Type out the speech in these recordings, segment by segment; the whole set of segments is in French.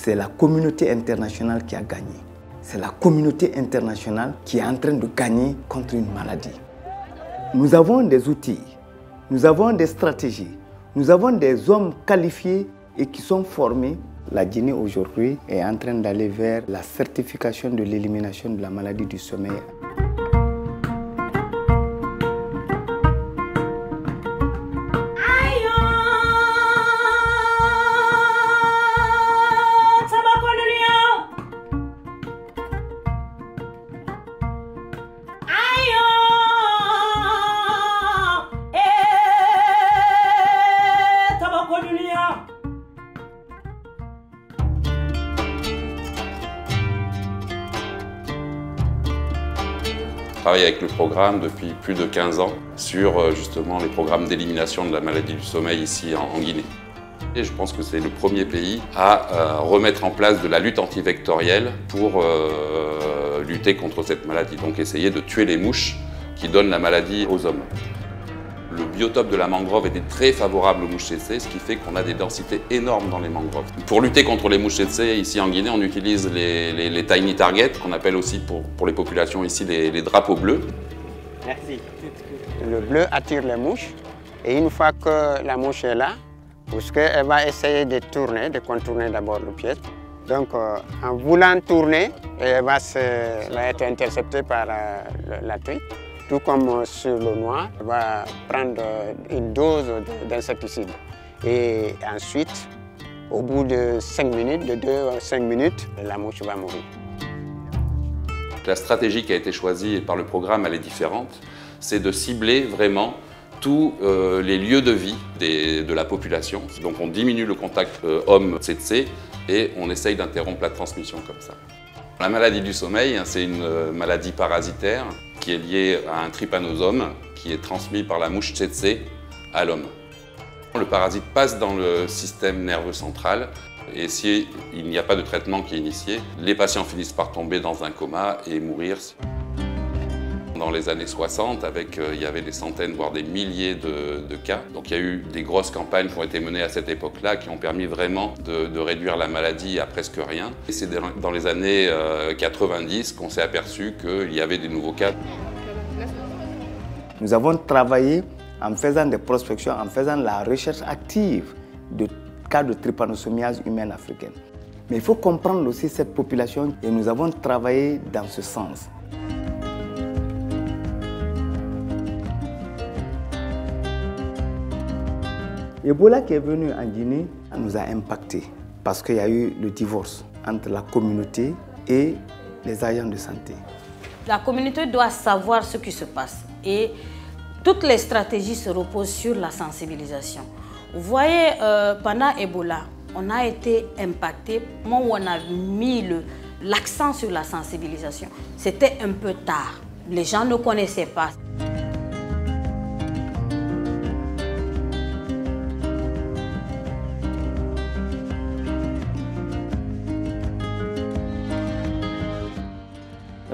c'est la communauté internationale qui a gagné. C'est la communauté internationale qui est en train de gagner contre une maladie. Nous avons des outils, nous avons des stratégies, nous avons des hommes qualifiés et qui sont formés. La Guinée aujourd'hui est en train d'aller vers la certification de l'élimination de la maladie du sommeil. Je travaille avec le programme depuis plus de 15 ans sur justement les programmes d'élimination de la maladie du sommeil ici en Guinée. Et je pense que c'est le premier pays à remettre en place de la lutte antivectorielle pour lutter contre cette maladie. Donc essayer de tuer les mouches qui donnent la maladie aux hommes. Le biotope de la mangrove était très favorable aux mouches tsetse, ce qui fait qu'on a des densités énormes dans les mangroves. Pour lutter contre les mouches tsetse, ici en Guinée, on utilise les tiny targets, qu'on appelle aussi pour les populations ici les drapeaux bleus. Merci. Le bleu attire les mouches et une fois que la mouche est là, elle va essayer de tourner, de contourner d'abord le piège. Donc en voulant tourner, elle va être interceptée par la truite. Tout comme sur le noir, elle va prendre une dose d'insecticide. Et ensuite, au bout de 5 minutes, de 2 à 5 minutes, la mouche va mourir. La stratégie qui a été choisie par le programme, elle est différente. C'est de cibler vraiment tous les lieux de vie de la population. Donc on diminue le contact homme-tsetse et on essaye d'interrompre la transmission comme ça. La maladie du sommeil, c'est une maladie parasitaire qui est liée à un trypanosome qui est transmis par la mouche tsetse à l'homme. Le parasite passe dans le système nerveux central et s'il n'y a pas de traitement qui est initié, les patients finissent par tomber dans un coma et mourir. Dans les années 60, il y avait des centaines, voire des milliers de cas. Donc il y a eu des grosses campagnes qui ont été menées à cette époque-là, qui ont permis vraiment de réduire la maladie à presque rien. Et c'est dans les années 90 qu'on s'est aperçu qu'il y avait des nouveaux cas. Nous avons travaillé en faisant des prospections, en faisant la recherche active de cas de trypanosomiase humaine africaine. Mais il faut comprendre aussi cette population et nous avons travaillé dans ce sens. Ebola qui est venu en Guinée nous a impacté parce qu'il y a eu le divorce entre la communauté et les agents de santé. La communauté doit savoir ce qui se passe et toutes les stratégies se reposent sur la sensibilisation. Vous voyez, pendant Ebola, on a été impacté, moment où on a mis l'accent sur la sensibilisation. C'était un peu tard, les gens ne connaissaient pas.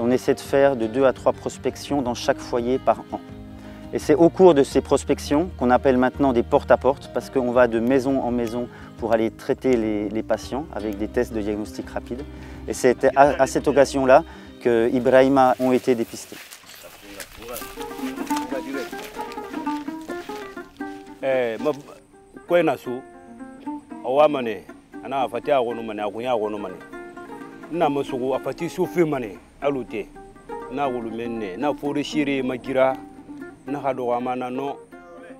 On essaie de faire de 2 à 3 prospections dans chaque foyer par an. Et c'est au cours de ces prospections qu'on appelle maintenant des porte-à-porte parce qu'on va de maison en maison pour aller traiter les patients avec des tests de diagnostic rapide. Et c'est à cette occasion-là que Ibrahima ont été dépistés. Alute na wulumenne na fore shiri magira na hado amana no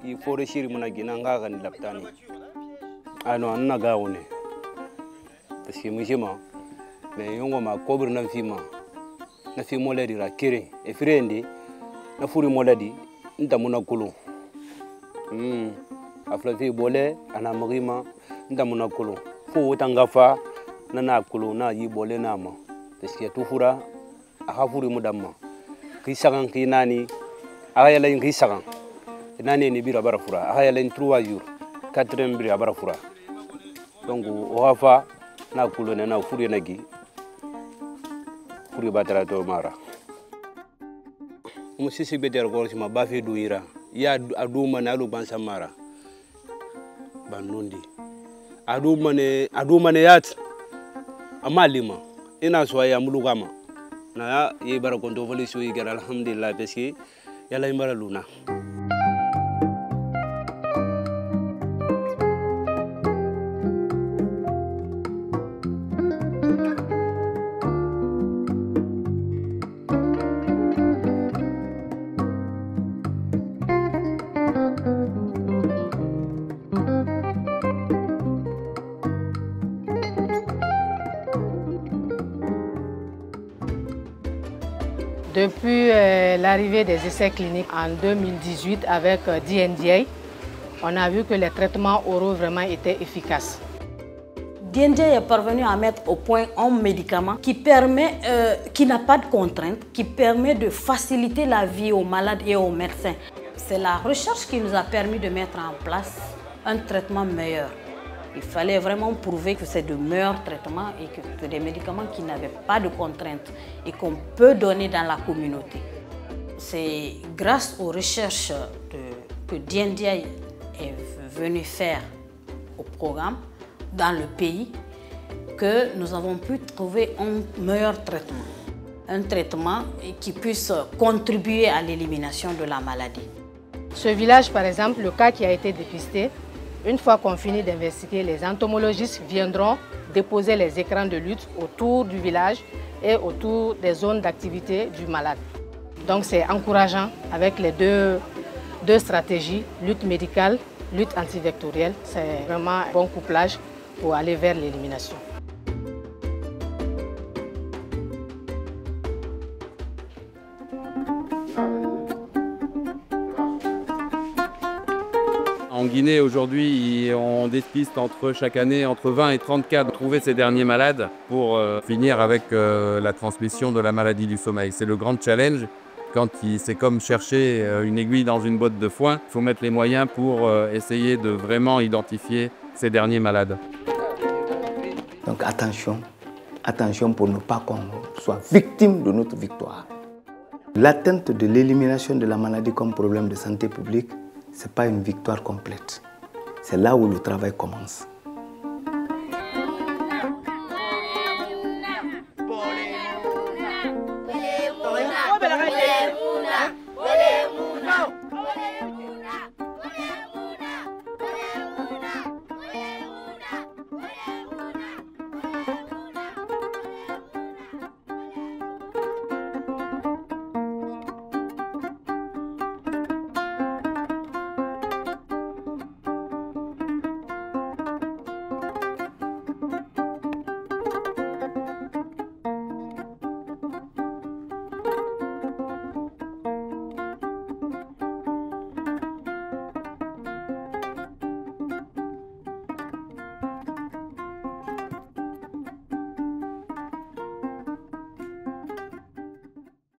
I fore shiri muna gina nga ga ni laptani ano anna ga woni parce que mujima mais yongo ma kobr na fi moladi ra kire e frendi na furi moladi nda muna kulu afla fi bole ana magima nda muna kulu fo tangafa na kulu na yi bole na ma parce que tout fura akafuri mudamma kisagan kinani ayala kisagan nani ni bira barafura ayala 3 jours 4 bira barafura donc o hafa na kulo na furi nagi furi batara to mara musisi beder gorsi ma bafi duira ya aduma na lu bansamara banundi aduma ne yat amalima ina so ya mulugama na ye bara konto voli so yi gara alhamdulillah parce que yalla imbara luna. Depuis l'arrivée des essais cliniques en 2018 avec DNDA, on a vu que les traitements oraux vraiment étaient efficaces. DNDA est parvenu à mettre au point un médicament qui n'a pas de contraintes, qui permet de faciliter la vie aux malades et aux médecins. C'est la recherche qui nous a permis de mettre en place un traitement meilleur. Il fallait vraiment prouver que c'est de meilleurs traitements et que c'est des médicaments qui n'avaient pas de contraintes et qu'on peut donner dans la communauté. C'est grâce aux recherches que DNDA est venu faire au programme dans le pays que nous avons pu trouver un meilleur traitement. Un traitement qui puisse contribuer à l'élimination de la maladie. Ce village, par exemple, le cas qui a été dépisté, une fois qu'on finit d'investiguer, les entomologistes viendront déposer les écrans de lutte autour du village et autour des zones d'activité du malade. Donc c'est encourageant avec les deux stratégies, lutte médicale, lutte antivectorielle. C'est vraiment un bon couplage pour aller vers l'élimination. En Guinée, aujourd'hui, on dépiste chaque année entre 20 et 30 cas de trouver ces derniers malades pour finir avec la transmission de la maladie du sommeil. C'est le grand challenge. C'est comme chercher une aiguille dans une botte de foin. Il faut mettre les moyens pour essayer de vraiment identifier ces derniers malades. Donc attention, attention pour ne pas qu'on soit victime de notre victoire. L'atteinte de l'élimination de la maladie comme problème de santé publique, ce n'est pas une victoire complète. C'est là où le travail commence.